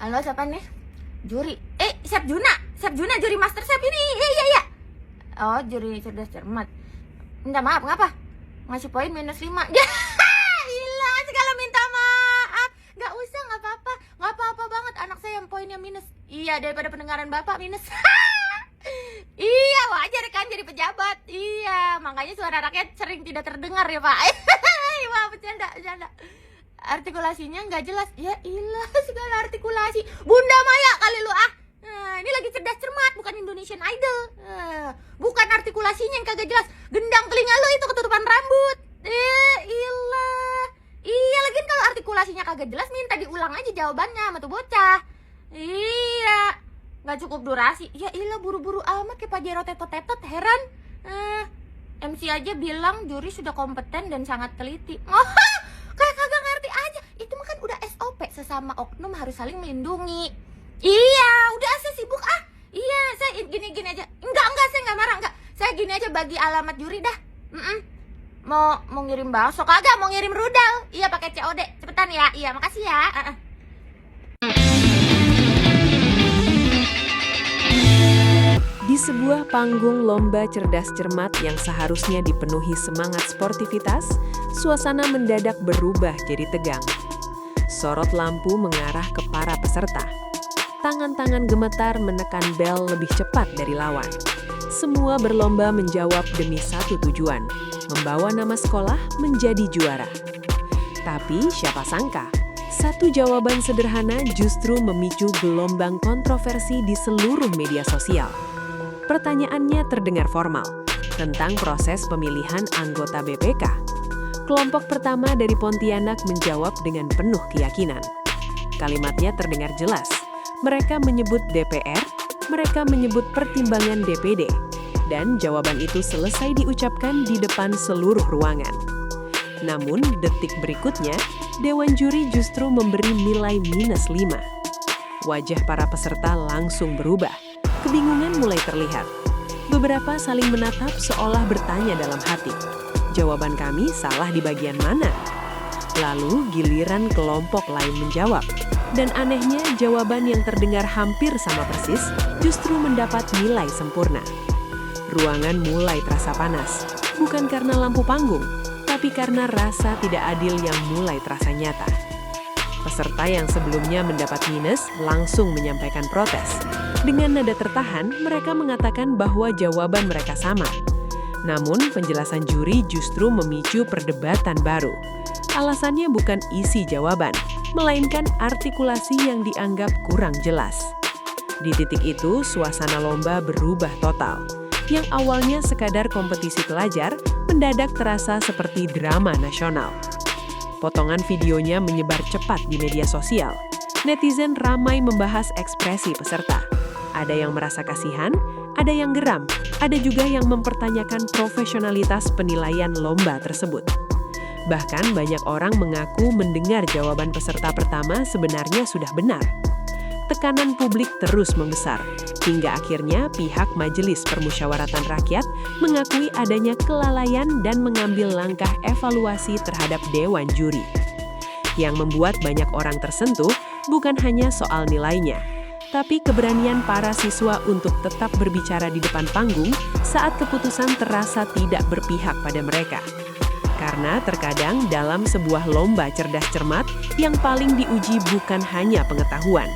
Halo, siapa nih? Juri. Chef Juna. Chef Juna, juri Master Chef ini. Iya. Oh, juri cerdas cermat. Minta maaf, ngapa? Ngasih poin -5. Ya, gila, segala minta maaf. Gak usah, gak apa-apa. Gak apa-apa banget, anak saya yang poinnya minus. Iya, daripada pendengaran bapak minus. Iya, wajar kan jadi pejabat. Iya, makanya suara rakyat sering tidak terdengar ya, Pak. Wah, bercanda. Artikulasinya nggak jelas. Ya ilah, segala artikulasi. Bunda Maya kali lu ah. Nah, ini lagi cerdas cermat, bukan Indonesian Idol. Bukan artikulasinya yang kagak jelas. Gendang telinga lu itu ketutupan rambut. Ilah. Iya, lagi kalau artikulasinya kagak jelas minta diulang aja jawabannya sama tuh bocah. Iya. Nggak cukup durasi. Ya ilah, buru-buru amat kayak Pak Jero tetot-tetot, heran. MC aja bilang juri sudah kompeten dan sangat teliti. Kayak kagak ngerti aja. Itu mah kan udah SOP, sesama oknum harus saling melindungi. Iya, udah saya sibuk ah. Iya, saya gini aja. Enggak, saya nggak marah, enggak. Saya gini aja bagi alamat juri dah. Mau ngirim bakso kagak, mau ngirim rudal. Iya, pakai COD. Cepetan ya. Iya, makasih ya. Di sebuah panggung lomba cerdas cermat yang seharusnya dipenuhi semangat sportivitas, suasana mendadak berubah jadi tegang. Sorot lampu mengarah ke para peserta. Tangan-tangan gemetar menekan bel lebih cepat dari lawan. Semua berlomba menjawab demi satu tujuan, membawa nama sekolah menjadi juara. Tapi siapa sangka, satu jawaban sederhana justru memicu gelombang kontroversi di seluruh media sosial. Pertanyaannya terdengar formal, tentang proses pemilihan anggota BPK. Kelompok pertama dari Pontianak menjawab dengan penuh keyakinan. Kalimatnya terdengar jelas. Mereka menyebut DPR, mereka menyebut pertimbangan DPD, dan jawaban itu selesai diucapkan di depan seluruh ruangan. Namun, detik berikutnya, Dewan Juri justru memberi nilai -5. Wajah para peserta langsung berubah. Kebingungan mulai terlihat. Beberapa saling menatap seolah bertanya dalam hati. Jawaban kami salah di bagian mana? Lalu giliran kelompok lain menjawab. Dan anehnya jawaban yang terdengar hampir sama persis justru mendapat nilai sempurna. Ruangan mulai terasa panas. Bukan karena lampu panggung, tapi karena rasa tidak adil yang mulai terasa nyata. Peserta yang sebelumnya mendapat minus langsung menyampaikan protes. Dengan nada tertahan, mereka mengatakan bahwa jawaban mereka sama. Namun, penjelasan juri justru memicu perdebatan baru. Alasannya bukan isi jawaban, melainkan artikulasi yang dianggap kurang jelas. Di titik itu, suasana lomba berubah total. Yang awalnya sekadar kompetisi pelajar, mendadak terasa seperti drama nasional. Potongan videonya menyebar cepat di media sosial. Netizen ramai membahas ekspresi peserta. Ada yang merasa kasihan, ada yang geram, ada juga yang mempertanyakan profesionalitas penilaian lomba tersebut. Bahkan banyak orang mengaku mendengar jawaban peserta pertama sebenarnya sudah benar. Tekanan publik terus membesar, hingga akhirnya pihak Majelis Permusyawaratan Rakyat mengakui adanya kelalaian dan mengambil langkah evaluasi terhadap Dewan Juri. Yang membuat banyak orang tersentuh bukan hanya soal nilainya, tapi keberanian para siswa untuk tetap berbicara di depan panggung saat keputusan terasa tidak berpihak pada mereka. Karena terkadang dalam sebuah lomba cerdas cermat, yang paling diuji bukan hanya pengetahuan,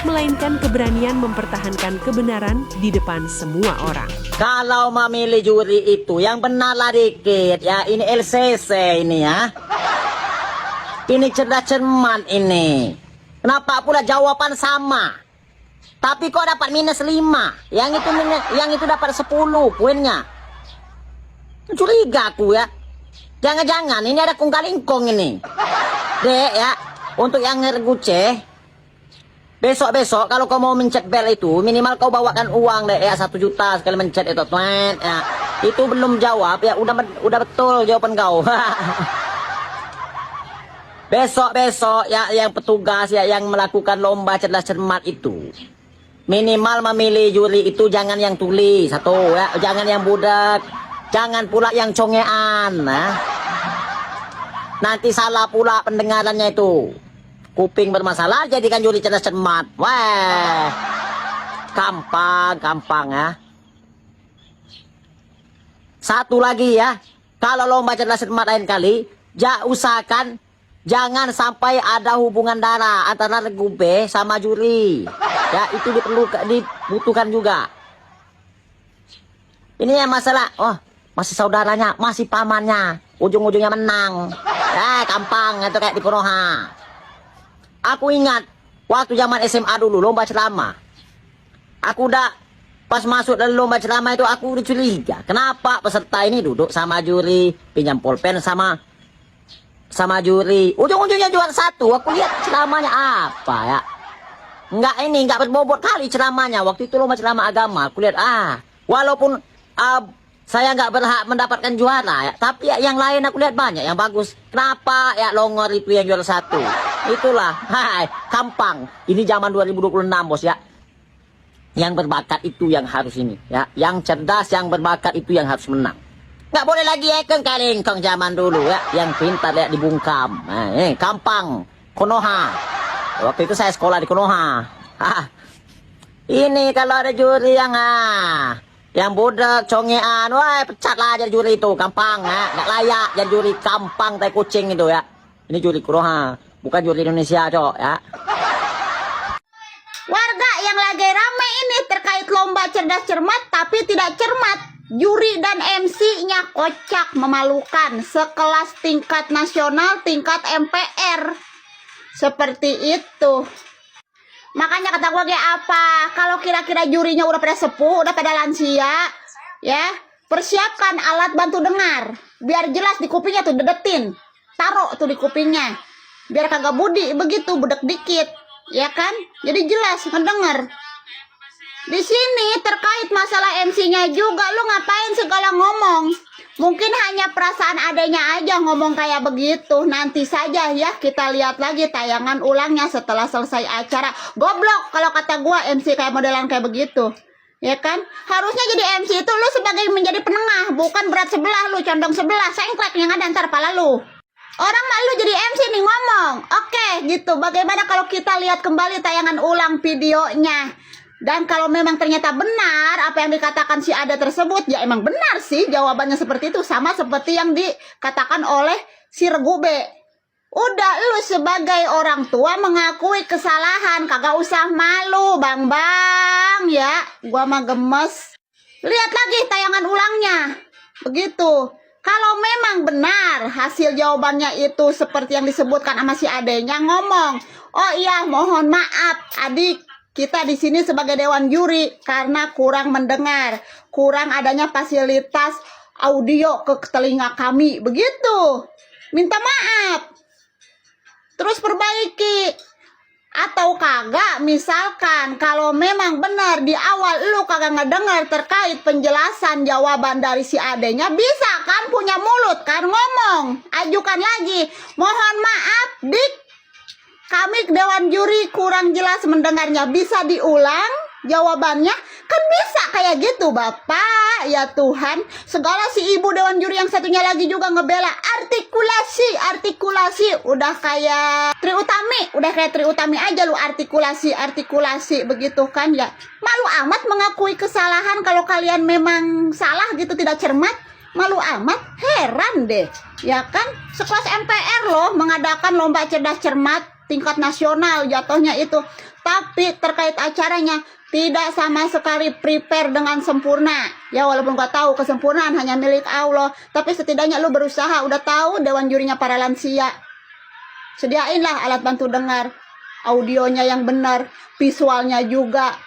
melainkan keberanian mempertahankan kebenaran di depan semua orang. Kalau memilih juri itu yang benarlah dikit ya, ini LCC ini ya. Ini cerdas cermat ini. Kenapa pula jawaban sama? Tapi kok dapat -5? Yang itu dapat 10 poinnya. Curiga aku ya. Jangan-jangan ini ada kungkalingkong ini. Dek ya, untuk yang ngerguce, besok-besok kalau kau mau mencet bel itu, minimal kau bawakan uang deh ya, 1 juta sekali mencet itu. Ya. Itu belum jawab ya, udah betul jawaban kau. Besok-besok ya yang petugas ya yang melakukan lomba cerdas cermat itu, minimal memilih juri itu jangan yang tuli, 1 ya, jangan yang budak, jangan pula yang congean. Nanti salah pula pendengarannya itu. Kuping bermasalah jadikan juri cerdas cermat. Wah, gampang ya. Satu lagi ya, kalau lomba cerdas cermat lain kali, usahakan jangan sampai ada hubungan darah antara regu B sama juri. Ya, itu dibutuhkan juga. Ini yang masalah, oh, masih saudaranya, masih pamannya, ujung-ujungnya menang. Gampang, itu kayak di Konoha. Aku ingat, waktu zaman SMA dulu, lomba ceramah. Aku udah, pas masuk dalam lomba ceramah itu, aku udah curiga. Kenapa peserta ini duduk sama juri, pinjam pulpen sama juri. Ujung-ujungnya juara satu, aku lihat ceramahnya apa ya. Enggak berbobot kali ceramahnya. Waktu itu lomba ceramah agama, aku lihat, walaupun saya nggak berhak mendapatkan juara ya, tapi ya, yang lain aku lihat banyak yang bagus. Kenapa ya Longor itu yang juara satu? Itulah, gampang. Ini zaman 2026 bos ya. Yang berbakat itu yang harus ini ya. Yang cerdas, yang berbakat itu yang harus menang. Nggak boleh lagi kalingkong zaman dulu ya. Yang pintar ya dibungkam. Gampang. Konoha. Waktu itu saya sekolah di Konoha. Ini kalau ada juri yang bodoh, congean, wah pecatlah jadi juri itu, gampang ya, nggak layak jadi juri, gampang tai kucing itu ya. Ini juri Konoha, bukan juri Indonesia cok ya. Warga yang lagi rame ini terkait lomba cerdas cermat tapi tidak cermat. Juri dan MC-nya kocak, memalukan, sekelas tingkat nasional, tingkat MPR. Seperti itu. Makanya kata gue kayak apa, kalau kira-kira jurinya udah pada sepuh, udah pada lansia, ya, persiapkan alat bantu dengar. Biar jelas di kupingnya tuh, dedetin. Taruh tuh di kupingnya. Biar kagak budi, begitu, budek dikit. Ya kan? Jadi jelas, ngedenger. Di sini terkait masalah MC-nya juga, lu ngapain segala ngomong? Mungkin hanya perasaan adanya aja ngomong kayak begitu. Nanti saja ya, kita lihat lagi tayangan ulangnya setelah selesai acara. Goblok kalau kata gua MC kayak modelan kayak begitu. Ya kan? Harusnya jadi MC itu lu sebagai menjadi penengah, bukan berat sebelah lu, condong sebelah, sengklek yang ada ntar pala lu. Orang mah lu jadi MC nih ngomong. Oke, gitu. Bagaimana kalau kita lihat kembali tayangan ulang videonya? Dan kalau memang ternyata benar apa yang dikatakan si Ada tersebut, ya emang benar sih jawabannya seperti itu. Sama seperti yang dikatakan oleh si Regu B. Udah, lu sebagai orang tua mengakui kesalahan, kagak usah malu, bang ya. Gua mah gemes. Lihat lagi tayangan ulangnya. Begitu. Kalau memang benar hasil jawabannya itu seperti yang disebutkan sama si adenya, ngomong, oh iya mohon maaf adik, kita di sini sebagai dewan juri karena kurang mendengar, kurang adanya fasilitas audio ke telinga kami, begitu. Minta maaf. Terus perbaiki. Atau kagak, misalkan kalau memang benar di awal lu kagak ngedengar terkait penjelasan jawaban dari si adenya, bisa kan punya mulut kan ngomong, ajukan lagi, mohon maaf dik, kami dewan juri kurang jelas mendengarnya, bisa diulang jawabannya? Kan bisa kayak gitu bapak, ya Tuhan. Segala si ibu dewan juri yang satunya lagi juga ngebela artikulasi, udah kayak Tri Utami aja lu, artikulasi begitu kan ya. Malu amat mengakui kesalahan kalau kalian memang salah gitu, tidak cermat. Malu amat, heran deh, ya kan? Sekelas MPR loh mengadakan lomba cerdas cermat tingkat nasional jatuhnya itu, tapi terkait acaranya tidak sama sekali prepare dengan sempurna. Ya walaupun gak tahu kesempurnaan hanya milik Allah, tapi setidaknya lu berusaha, udah tahu dewan jurinya para lansia. Sediainlah alat bantu dengar, audionya yang benar, visualnya juga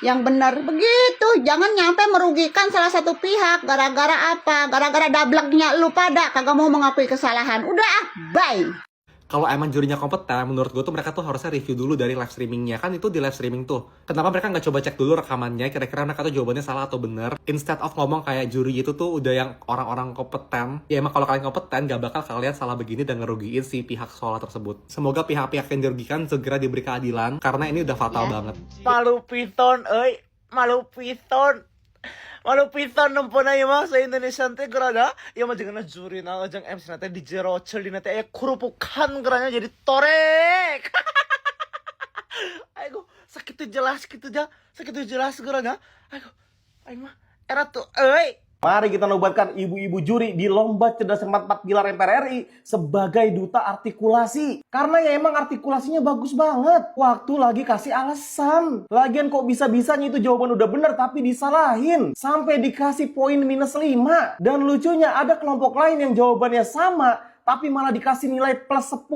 yang benar. Begitu, jangan nyampe merugikan salah satu pihak gara-gara apa? Gara-gara dableknya lu pada kagak mau mengakui kesalahan. Udah bye. Kalau emang jurinya kompeten, menurut gue tuh mereka tuh harusnya review dulu dari live streamingnya. Kan itu di live streaming tuh. Kenapa mereka nggak coba cek dulu rekamannya, kira-kira mereka tuh jawabannya salah atau bener. Instead of ngomong kayak juri itu tuh udah yang orang-orang kompeten. Ya emang kalau kalian kompeten, gak bakal kalian salah begini dan ngerugiin si pihak sekolah tersebut. Semoga pihak-pihak yang dirugikan segera diberi keadilan, karena ini udah fatal banget. Malu piton, malu piton. malupitan ng punay mga sa Indonesia teh gerana ya mah jangan juri na jang MC nate di jero celi nate ya kurupukan geranya jadi torek. Ayo sakit jelas gerana. Ayo mah era tuh Mari kita nobatkan ibu-ibu juri di Lomba Cerdas Cermat 4 Pilar MPR RI sebagai duta artikulasi. Karena ya emang artikulasinya bagus banget. Waktu lagi kasih alasan. Lagian kok bisa-bisanya itu jawaban udah bener tapi disalahin. Sampai dikasih poin -5. Dan lucunya ada kelompok lain yang jawabannya sama tapi malah dikasih nilai +10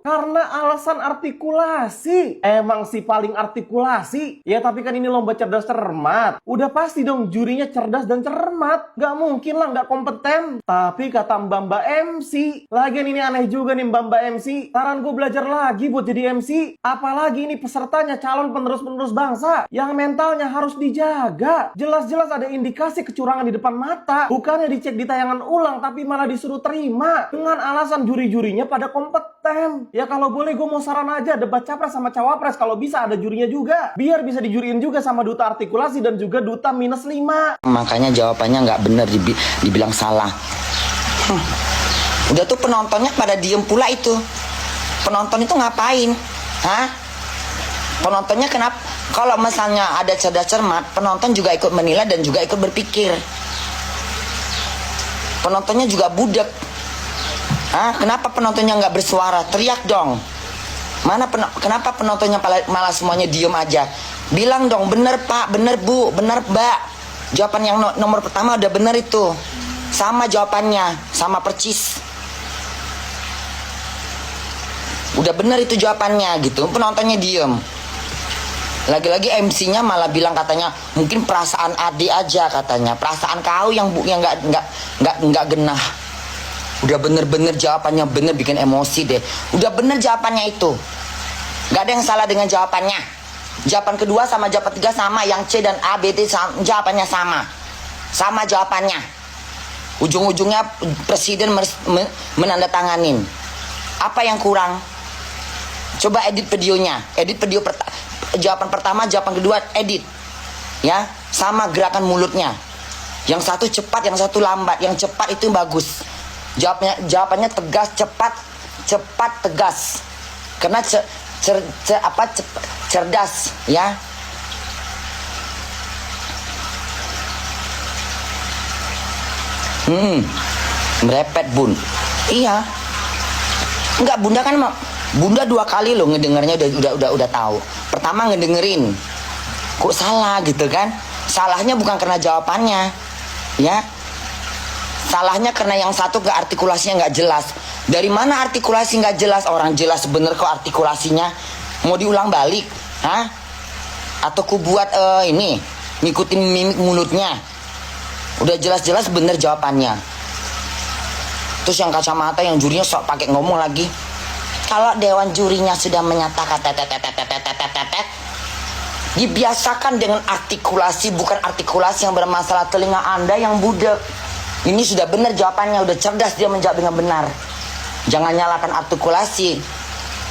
karena alasan artikulasi. Emang sih paling artikulasi. Ya tapi kan ini lomba cerdas cermat. Udah pasti dong jurinya cerdas dan cermat. Gak mungkin lah gak kompeten. Tapi kata Mbak MC, lagian ini aneh juga nih Mbak MC. Saran gue belajar lagi buat jadi MC. Apalagi ini pesertanya calon penerus-penerus bangsa yang mentalnya harus dijaga. Jelas-jelas ada indikasi kecurangan di depan mata. Bukannya dicek di tayangan ulang tapi malah disuruh terima dengan alasan juri-jurinya pada kompeten. Ya kalau boleh gue mau saran aja debat capres sama cawapres kalau bisa ada jurinya juga. Biar bisa dijuriin juga sama duta artikulasi dan juga duta -5. Makanya jawabannya nggak bener dibilang salah. Udah tuh penontonnya pada diem pula itu. Penonton itu ngapain? Hah? Penontonnya kenapa? Kalau misalnya ada cerdas cermat, penonton juga ikut menilai dan juga ikut berpikir. Penontonnya juga budek. Kenapa penontonnya nggak bersuara? Teriak dong. Kenapa penontonnya malah semuanya diem aja? Bilang dong, bener Pak, bener Bu, bener Mbak. Jawaban yang nomor pertama udah bener itu. Sama jawabannya, sama percis. Udah bener itu jawabannya gitu. Penontonnya diem. Lagi-lagi MC-nya malah bilang katanya mungkin perasaan Ade aja katanya. Perasaan kau yang nggak genah. Udah bener-bener jawabannya bener bikin emosi deh. Udah bener jawabannya itu. Gak ada yang salah dengan jawabannya. Jawaban kedua sama jawaban ketiga sama. Yang C dan A, B, D jawabannya sama. Sama jawabannya. Ujung-ujungnya presiden menandatanganin. Apa yang kurang? Coba edit videonya. Edit video jawaban pertama, jawaban kedua edit. Ya, sama gerakan mulutnya. Yang satu cepat, yang satu lambat. Yang cepat itu bagus. Jawabannya tegas, cepat, tegas. Karena cerdas, ya. Merepet Bun. Iya. Enggak, Bunda kan Bunda 2 kali loh ngedengernya udah tahu. Pertama ngedengerin. Kok salah gitu kan? Salahnya bukan karena jawabannya. Ya. Salahnya karena yang satu ke artikulasinya nggak jelas. Dari mana artikulasi nggak jelas? Orang jelas bener kok artikulasinya. Mau diulang balik? Hah? Atau ku buat ini ngikutin mimik mulutnya? Udah jelas-jelas bener jawabannya. Terus yang kacamata yang jurinya sok pakai ngomong lagi. Kalau dewan jurinya sudah menyatakan dibiasakan dengan artikulasi, bukan artikulasi yang bermasalah. Telinga Anda yang budek. Ini sudah benar jawabannya, udah cerdas dia menjawab dengan benar. Jangan nyalakan artikulasi.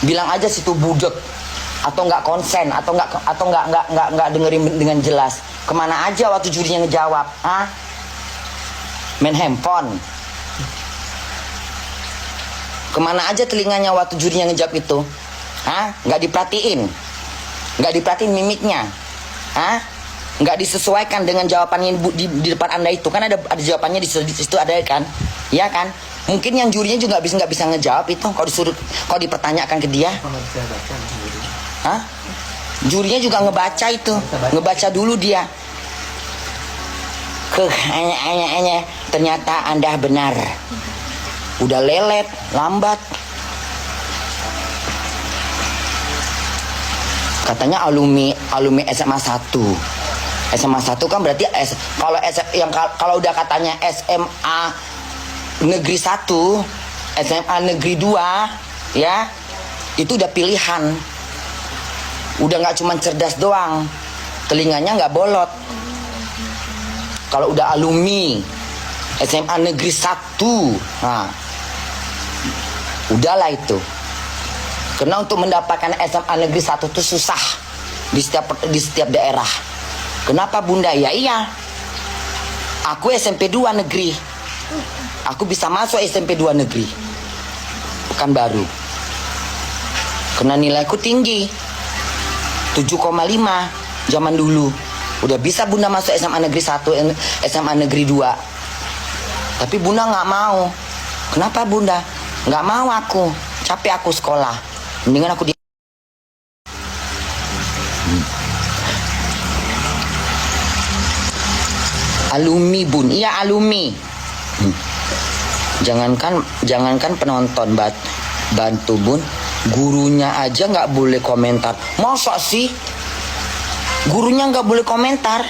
Bilang aja situ budek atau nggak konsen atau nggak dengerin dengan jelas. Kemana aja waktu jurinya ngejawab? Main handphone. Kemana aja telinganya waktu jurinya ngejawab itu? Nggak diperhatiin mimiknya. Nggak disesuaikan dengan jawabannya di depan Anda itu. Kan ada jawabannya di situ ada kan? Iya kan? Mungkin yang jurinya juga nggak bisa ngejawab itu kalau dipertanyakan ke dia. Jurinya juga ngebaca itu. Ngebaca dulu dia. Ternyata Anda benar. Udah lelet, lambat. Katanya alumni SMA 1. SMA 1 kan berarti kalau udah katanya SMA Negeri 1, SMA Negeri 2, ya. Itu udah pilihan. Udah nggak cuma cerdas doang. Telinganya nggak bolot. Kalau udah alumni SMA Negeri 1, nah, udahlah itu. Karena untuk mendapatkan SMA Negeri 1 itu susah di setiap daerah. Kenapa Bunda? Ya iya. Aku SMP 2 negeri. Aku bisa masuk SMP 2 negeri. Pekanbaru. Karena nilaiku tinggi. 7,5 zaman dulu. Udah bisa Bunda masuk SMA negeri 1, SMA negeri 2. Tapi Bunda nggak mau. Kenapa Bunda? Nggak mau aku. Capek aku sekolah. Mendingan aku di... Alumni Bun, iya alumni. Jangankan penonton bantu Bun, gurunya aja nggak boleh komentar. Masa sih? Gurunya nggak boleh komentar?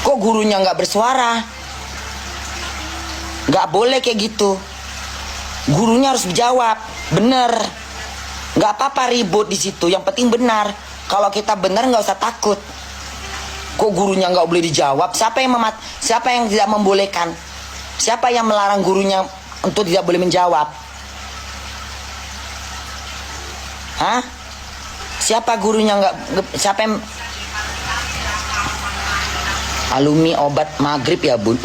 Kok gurunya nggak bersuara? Nggak boleh kayak gitu. Gurunya harus dijawab, bener. Nggak apa-apa ribut di situ. Yang penting benar. Kalau kita benar nggak usah takut. Kok gurunya nggak boleh dijawab? Siapa yang tidak membolehkan? Siapa yang melarang gurunya untuk tidak boleh menjawab? Hah? Siapa gurunya nggak? Siapa yang alumni obat maghrib ya Bun?